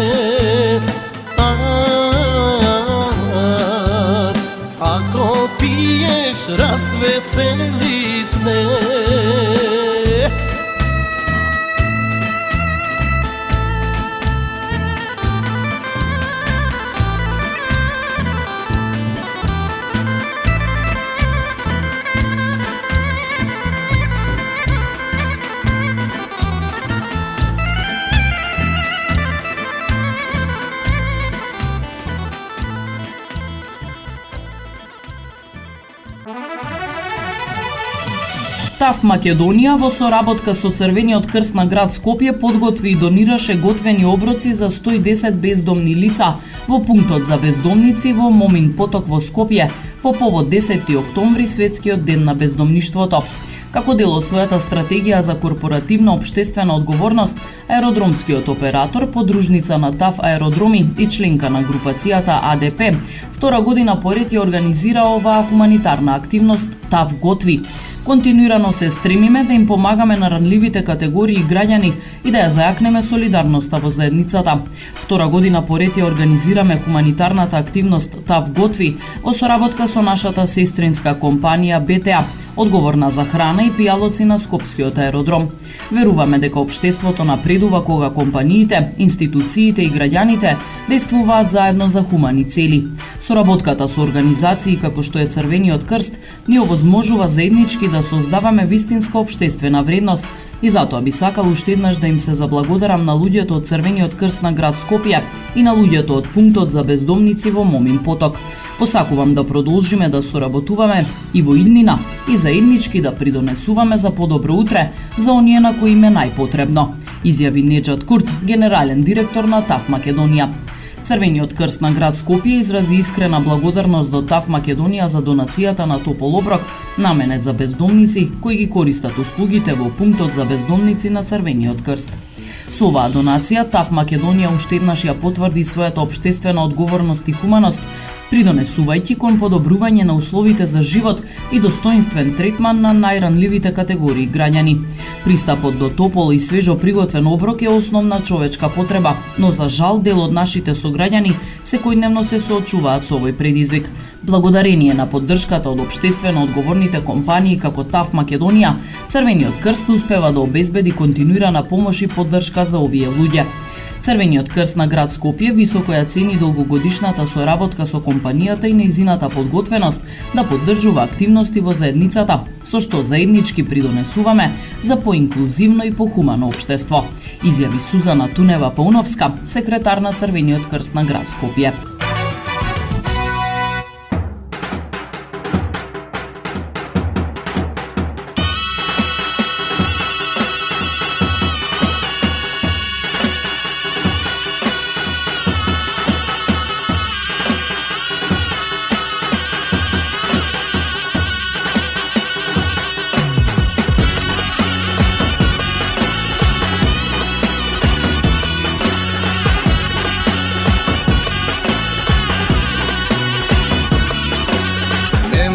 [SPEAKER 8] Ако пиеш, развесели се.
[SPEAKER 3] ТАФ Македонија во соработка со Црвениот крст на град Скопје подготви и донираше готвени оброци за 110 бездомни лица во пунктот за бездомници во Момин поток во Скопје по повод 10 октомври светскиот ден на бездомништвото. Како дел од својата стратегија за корпоративна општествена одговорност, аеродромскиот оператор, подружница на ТАФ Аеродроми и членка на групацијата АДП, втора година поред ја организира оваа хуманитарна активност ТАФ Готви. Континуирано се стремиме да им помагаме на ранливите категории граѓани и да ја зајакнеме солидарноста во заедницата. Втора година поред ја организираме хуманитарната активност ТАФ Готви во соработка со нашата сестринска компанија БТА, одговорна за храна и пијалоци на Скопскиот аеродром. Веруваме дека општеството напредува кога компаниите, институциите и граѓаните действуваат заедно за хумани цели. Соработката со организации како што е Црвениот крст ни овозможува заеднички да создаваме вистинска општествена вредност и затоа би сакал уште еднаш да им се заблагодарам на луѓето од Црвениот крст на град Скопје и на луѓето од пунктот за бездомници во Момин поток. Посакувам да продолжиме да соработуваме и во иднина и заеднички да придонесуваме за подобро утре за оние на кои им е најпотребно, изјави Неџат Курт, генерален директор на ТАФ Македонија. Црвениот крст на град Скопје изрази искрена благодарност до ТАФ Македонија за донацијата на топол оброк, наменет за бездомници кои ги користат услугите во пунктот за бездомници на Црвениот крст. Со оваа донација ТАФ Македонија уште еднаш ја потврди својата општествена одговорност и хуманост, придонесувајќи кон подобрување на условите за живот и достоинствен третман на најранливите категории граѓани. Пристапот до топол и свежо приготвен оброк е основна човечка потреба, но за жал дел од нашите сограѓани секојдневно се соочуваат со овој предизвик. Благодарение на поддршката од општествено одговорните компании како ТАФ Македонија, Црвениот крст успева да обезбеди континуирана помош и поддршка за овие луѓе. Црвениот крст на град Скопје високо ја цени долгогодишната соработка со компанијата и нејзината подготвеност да поддржува активности во заедницата, со што заеднички придонесуваме за поинклузивно и похумано општество, изјави Сузана Тунева Пауновска, секретар на Црвениот крст на град Скопје.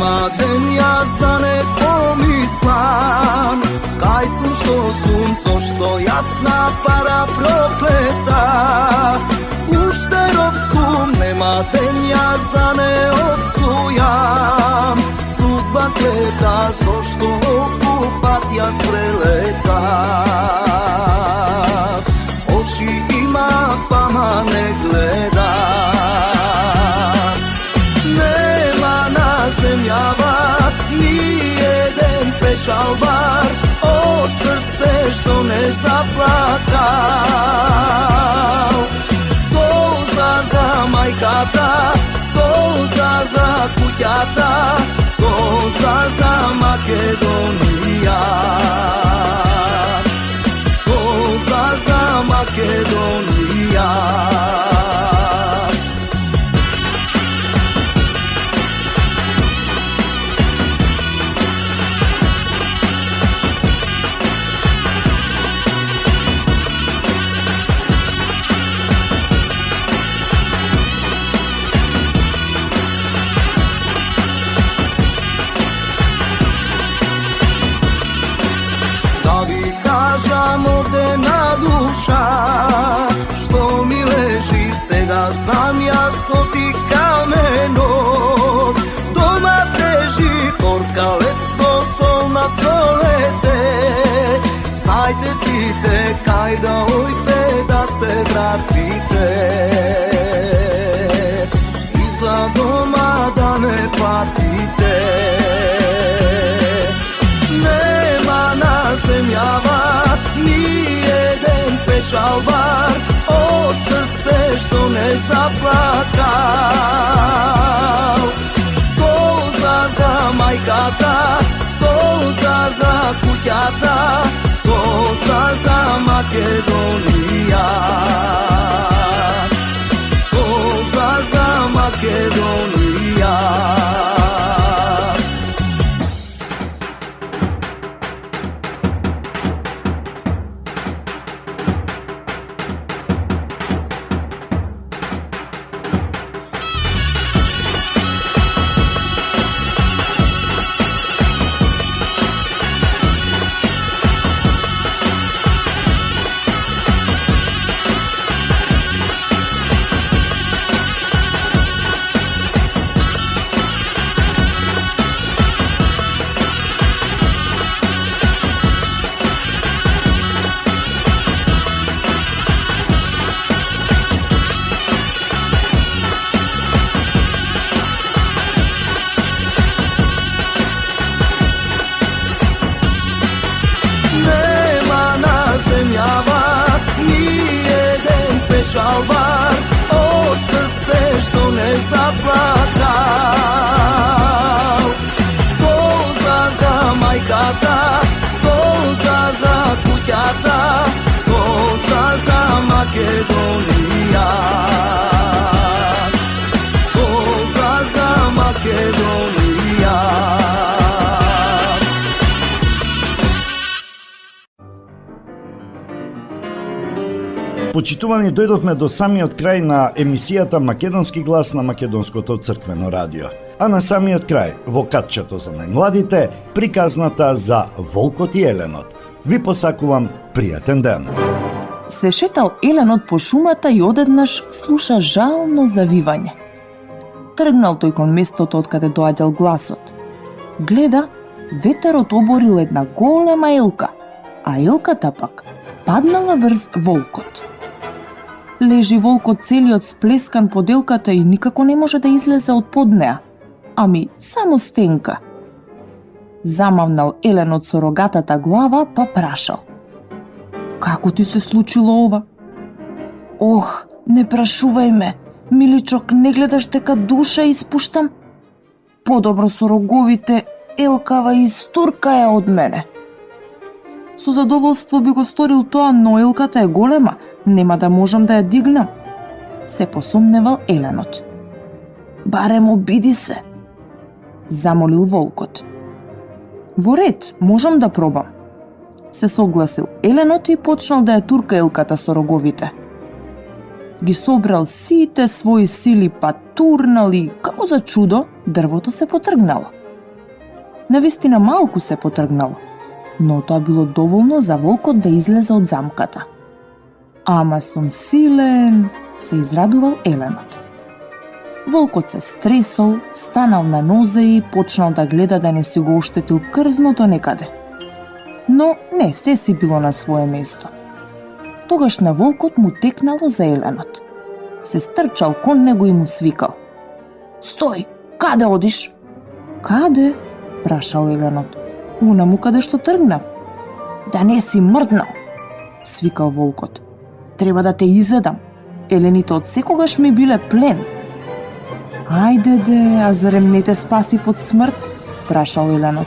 [SPEAKER 7] Нема ден јас да не помислам кај сум што сунцо што јасна пара проклета. Уште роб сум, нема ден јас да не опсујам судба клета зошто окупат јас прелетав. Очи има, фама не гледа. Земјава ни еден пешалбар од срце што не заплакал. Солза за мајката, солза за куќата, солза за Македонија. Солза за Македонија. Овде на душа, што ми лежи сега, знам јас со ти каменот. Дома тежи корка лед со сол на солете. Знајте сите кај да ојте да се вратите. И за дома да не патите. Нема на земјава ни еден пешалбар од срце што не заплакал. Солза за мајката, солза за куќата, соза за Македонија. Соза за Македонија. Жалбар од срце што не заплакал. Солза за мајката, солза за куќата, солза за Македонија. Солза за Македонија.
[SPEAKER 2] Почитувани, дојдовме до самиот крај на емисијата Македонски глас на Македонското црквено радио. А на самиот крај, во катчето за најмладите, приказната за Волкот и Еленот. Ви посакувам пријатен ден.
[SPEAKER 9] Се шетал Еленот по шумата и одеднаш слуша жално завивање. Тргнал тој кон местото од каде доаѓал гласот. Гледа, ветерот оборил една голема елка, а елката пак паднала врз волкот. Лежи волкот целиот сплескан под елката и никако не може да излезе од под неа. Ами, само стенка. Замавнал Еленот со рогатата глава, па прашал. Како ти се случило ова? Ох, не прашувај ме, миличок, не гледаш дека душа испуштам? Подобро со роговите, елкава истурка е од мене. Со задоволство би го сторил тоа, но елката е голема, нема да можам да ја дигнам. Се посомневал Еленот. Барем обиди се, замолил волкот. Во ред, можам да пробам. Се согласил Еленот и почнал да ја турка елката со роговите. Ги собрал сите своји сили, па турнал и, како за чудо, дрвото се потргнало. Навистина малку се потргнало, но тоа било доволно за волкот да излезе од замката. Ама сум силен, се израдувал Еленот. Волкот се стресол, станал на нозе и почнал да гледа да не си го оштетил крзното некаде. Но не, се си било на свое место. Тогаш на волкот му текнало за Еленот. Се стрчал кон него и му свикал. Стој, каде одиш? Каде? Прашал Еленот. Унаму каде што тргнав. Да не си мрднал, свикал волкот. Треба да те изедам. Елените од секогаш ми биле плен. Ајде де, а зарем не те спасив од смрт? Прашал Еленот.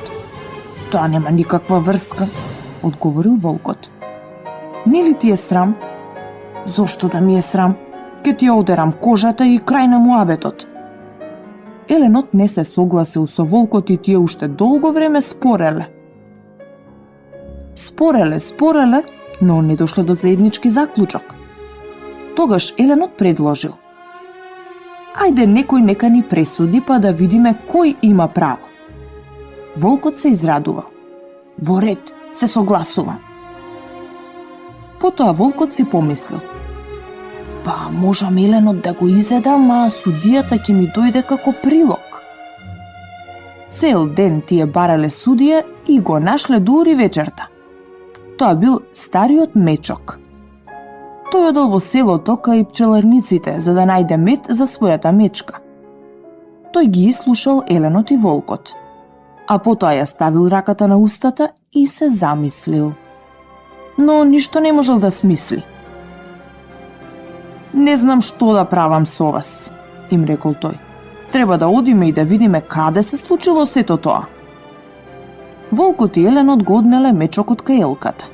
[SPEAKER 9] Тоа нема никаква врска, одговорил волкот. Нели ти е срам? Зошто да ми е срам? Ке ти ја одерам кожата и крај на муабетот. Еленот не се согласил со волкот и тие уште долго време спореле. Спореле, но не дошле до заеднички заклучок. Тогаш Еленот предложил. Ајде некој нека ни пресуди па да видиме кој има право. Волкот се израдувал. Во ред, се согласувам. Потоа волкот си помислил. Па можам Еленот да го изедам, а судијата ќе ми дојде како прилог. Цел ден тие барале судија и го нашле дури вечерта. Тоа бил стариот мечок. Тој одел во селото кај пчеларниците за да најде мед за својата мечка. Тој ги изслушал Еленот и волкот, а потоа ја ставил раката на устата и се замислил. Но ништо не можел да смисли. Не знам што да правам со вас, им рекол тој. Треба да одиме и да видиме каде се случило сето тоа. Волкот и еленот го однеле мечокот кај елката.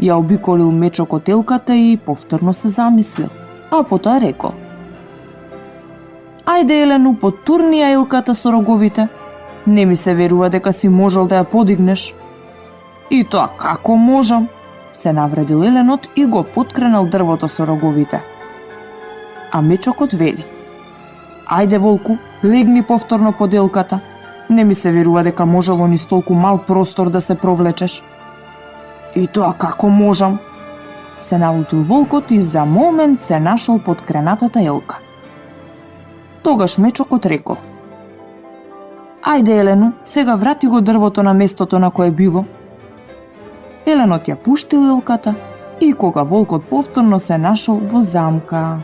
[SPEAKER 9] Ја обиколил мечокот елката и повторно се замислил, а потоа рекол: Ајде, Елену, потурни ја елката со роговите. Не ми се верува дека си можел да ја подигнеш. И тоа како можам? Се навредил еленот и го поткренал дрвото со роговите. А мечокот вели: Ајде, волку, легни повторно под елката. Не ми се верува дека можело низ толку мал простор да се провлечеш. И тоа како можам? Се налутил волкот и за момент се нашол под кренатата елка. Тогаш мечокот рекол: Ајде, Елену, сега врати го дрвото на местото на кое било. Еленот ја пуштил елката и кога волкот повторно се нашол во замка.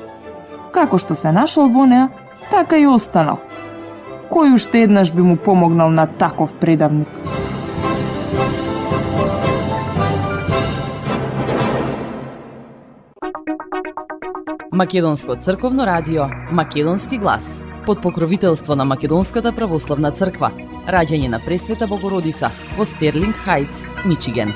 [SPEAKER 9] Како што се нашол во неа, така и останал. Кој уште еднаш би му помогнал на таков предавник?
[SPEAKER 1] Македонско црковно радио, Македонски глас, под покровителство на Македонската православна црква, раѓање на Пресвета Богородица во Стерлинг Хајтс, Мичиген.